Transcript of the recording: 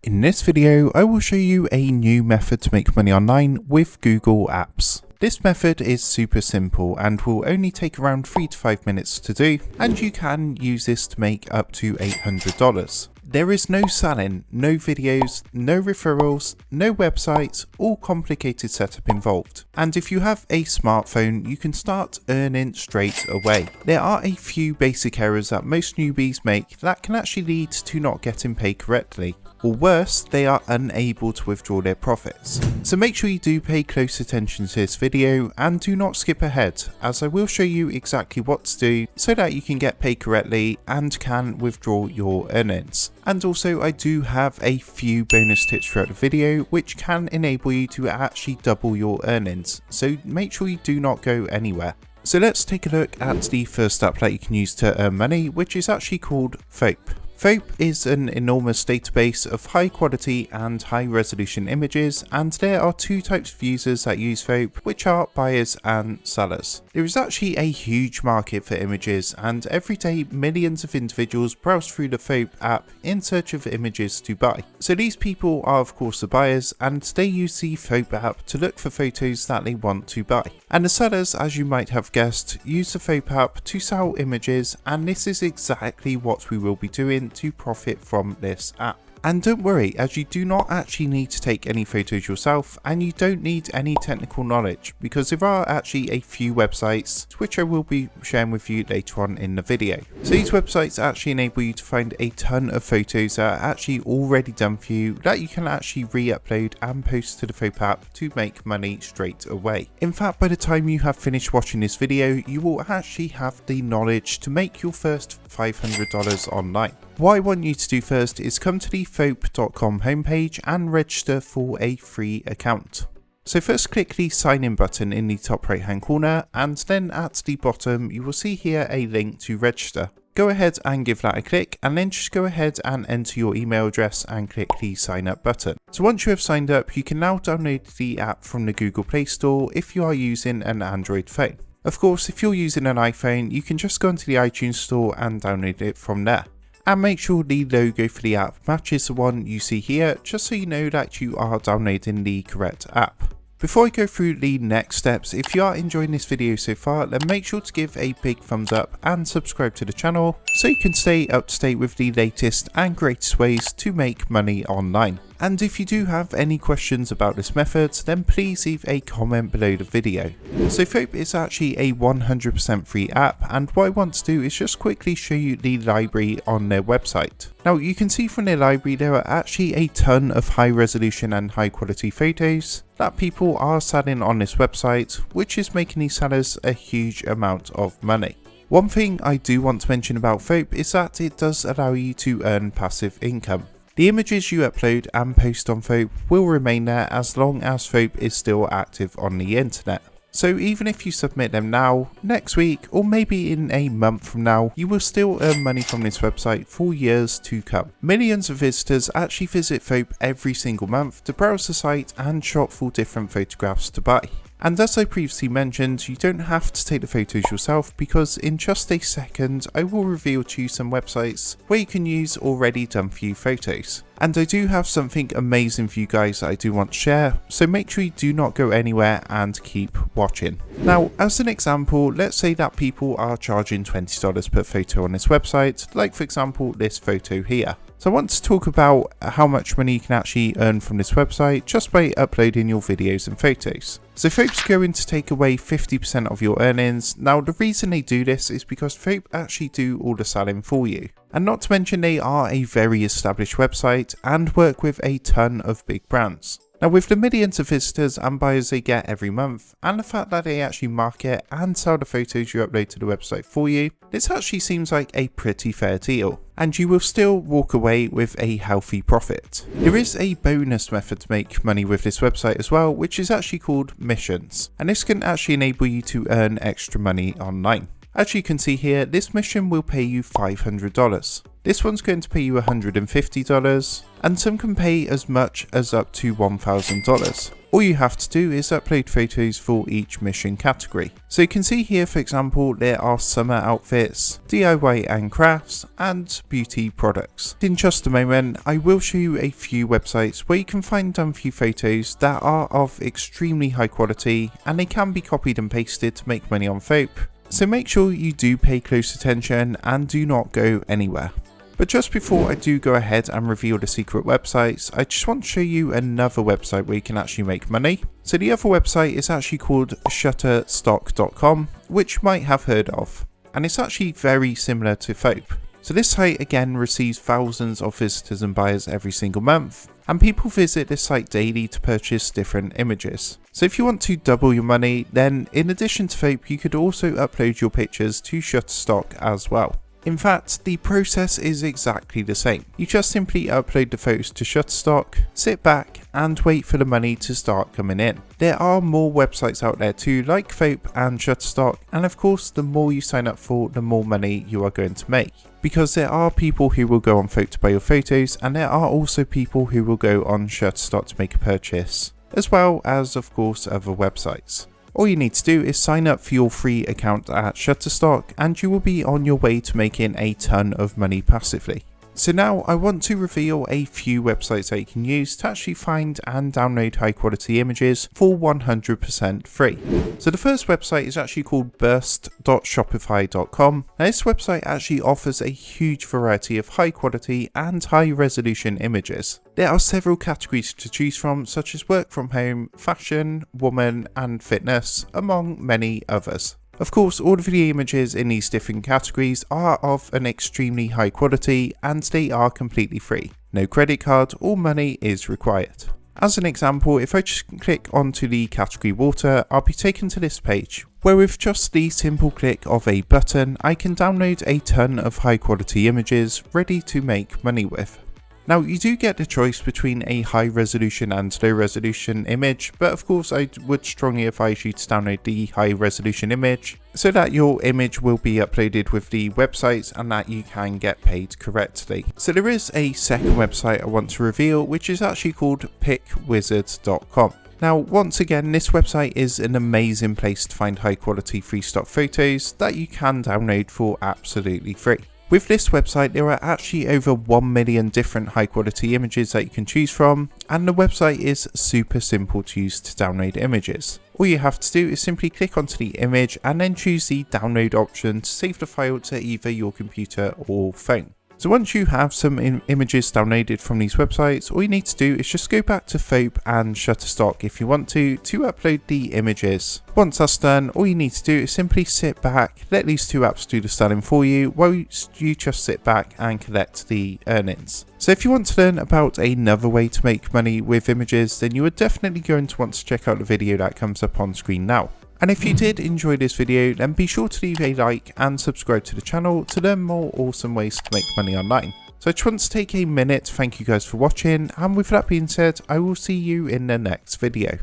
In this video, I will show you a new method to make money online with Google Apps. This method is super simple and will only take around 3 to 5 minutes to do, and you can use this to make up to $800. There is no selling, no videos, no referrals, no websites, or complicated setup involved. And if you have a smartphone, you can start earning straight away. There are a few basic errors that most newbies make that can actually lead to not getting paid correctly. Or worse, they are unable to withdraw their profits. So make sure you do pay close attention to this video and do not skip ahead, as I will show you exactly what to do so that you can get paid correctly and can withdraw your earnings. And also I do have a few bonus tips throughout the video which can enable you to actually double your earnings, so make sure you do not go anywhere. So let's take a look at the first app that you can use to earn money, which is actually called Foap. Foap is an enormous database of high quality and high resolution images, and there are two types of users that use Foap, which are buyers and sellers. There is actually a huge market for images, and every day millions of individuals browse through the Foap app in search of images to buy. So these people are of course the buyers, and they use the Foap app to look for photos that they want to buy. And the sellers, as you might have guessed, use the Foap app to sell images, and this is exactly what we will be doing to profit from this app. And don't worry, as you do not actually need to take any photos yourself, and you don't need any technical knowledge, because there are actually a few websites which I will be sharing with you later on in the video. So these websites actually enable you to find a ton of photos that are actually already done for you that you can actually re-upload and post to the Foap app to make money straight away. In fact, by the time you have finished watching this video, you will actually have the knowledge to make your first $500 online. What I want you to do first is come to the Foap.com homepage and register for a free account. So first click the sign in button in the top right hand corner, and then at the bottom you will see here a link to register. Go ahead and give that a click, and then just go ahead and enter your email address and click the sign up button. So once you have signed up, you can now download the app from the Google Play Store if you are using an Android phone. Of course, if you're using an iPhone, you can just go into the iTunes store and download it from there. And make sure the logo for the app matches the one you see here, just so you know that you are downloading the correct app. Before I go through the next steps, if you are enjoying this video so far, then make sure to give a big thumbs up and subscribe to the channel so you can stay up to date with the latest and greatest ways to make money online. And if you do have any questions about this method, then please leave a comment below the video. So Foap is actually a 100% free app, and what I want to do is just quickly show you the library on their website. Now you can see from their library there are actually a ton of high resolution and high quality photos that people are selling on this website, which is making these sellers a huge amount of money. One thing I do want to mention about Foap is that it does allow you to earn passive income. The images you upload and post on Foap will remain there as long as Foap is still active on the internet. So even if you submit them now, next week, or maybe in a month from now, you will still earn money from this website for years to come. Millions of visitors actually visit Foap every single month to browse the site and shop for different photographs to buy. And as I previously mentioned, you don't have to take the photos yourself, because in just a second I will reveal to you some websites where you can use already done for you photos. And I do have something amazing for you guys that I do want to share, so make sure you do not go anywhere and keep watching. Now as an example, let's say that people are charging $20 per photo on this website, like for example this photo here. So I want to talk about how much money you can actually earn from this website just by uploading your videos and photos. So Foap's going to take away 50% of your earnings. Now the reason they do this is because Foap actually do all the selling for you. And not to mention they are a very established website and work with a ton of big brands. Now with the millions of visitors and buyers they get every month, and the fact that they actually market and sell the photos you upload to the website for you, this actually seems like a pretty fair deal, and you will still walk away with a healthy profit. There is a bonus method to make money with this website as well, which is actually called missions, and this can actually enable you to earn extra money online. As you can see here, this mission will pay you $500. This one's going to pay you $150, and some can pay as much as up to $1,000. All you have to do is upload photos for each mission category. So you can see here, for example, there are summer outfits, DIY and crafts, and beauty products. In just a moment, I will show you a few websites where you can find done for you photos that are of extremely high quality, and they can be copied and pasted to make money on Fope. So make sure you do pay close attention and do not go anywhere. But just before I do go ahead and reveal the secret websites, I just want to show you another website where you can actually make money. So the other website is actually called shutterstock.com, which you might have heard of. And it's actually very similar to Fope. So this site again receives thousands of visitors and buyers every single month, and people visit this site daily to purchase different images. So if you want to double your money, then in addition to Fope, you could also upload your pictures to Shutterstock as well. In fact, the process is exactly the same. You just simply upload the photos to Shutterstock, sit back and wait for the money to start coming in. There are more websites out there too, like Fope and Shutterstock, and of course the more you sign up for, the more money you are going to make. Because there are people who will go on Fope to buy your photos, and there are also people who will go on Shutterstock to make a purchase, as well as of course other websites. All you need to do is sign up for your free account at Shutterstock and you will be on your way to making a ton of money passively. So now I want to reveal a few websites that you can use to actually find and download high quality images for 100% free. So the first website is actually called burst.shopify.com. Now this website actually offers a huge variety of high quality and high resolution images. There are several categories to choose from, such as work from home, fashion, woman and fitness, among many others. Of course, all of the images in these different categories are of an extremely high quality and they are completely free. No credit card or money is required. As an example, if I just click onto the category water, I'll be taken to this page, where with just the simple click of a button, I can download a ton of high quality images ready to make money with. Now you do get the choice between a high resolution and low resolution image, but of course I would strongly advise you to download the high resolution image so that your image will be uploaded with the websites and that you can get paid correctly. So there is a second website I want to reveal, which is actually called picwizard.com. Now once again, this website is an amazing place to find high quality free stock photos that you can download for absolutely free. With this website, there are actually over 1 million different high quality images that you can choose from, and the website is super simple to use to download images. All you have to do is simply click onto the image and then choose the download option to save the file to either your computer or phone. So once you have some images downloaded from these websites, all you need to do is just go back to Fope and Shutterstock if you want to upload the images. Once that's done, all you need to do is simply sit back, let these two apps do the styling for you, while you just sit back and collect the earnings. So if you want to learn about another way to make money with images, then you are definitely going to want to check out the video that comes up on screen now. And if you did enjoy this video, then be sure to leave a like and subscribe to the channel to learn more awesome ways to make money online. So I just want to take a minute to thank you guys for watching, and with that being said, I will see you in the next video.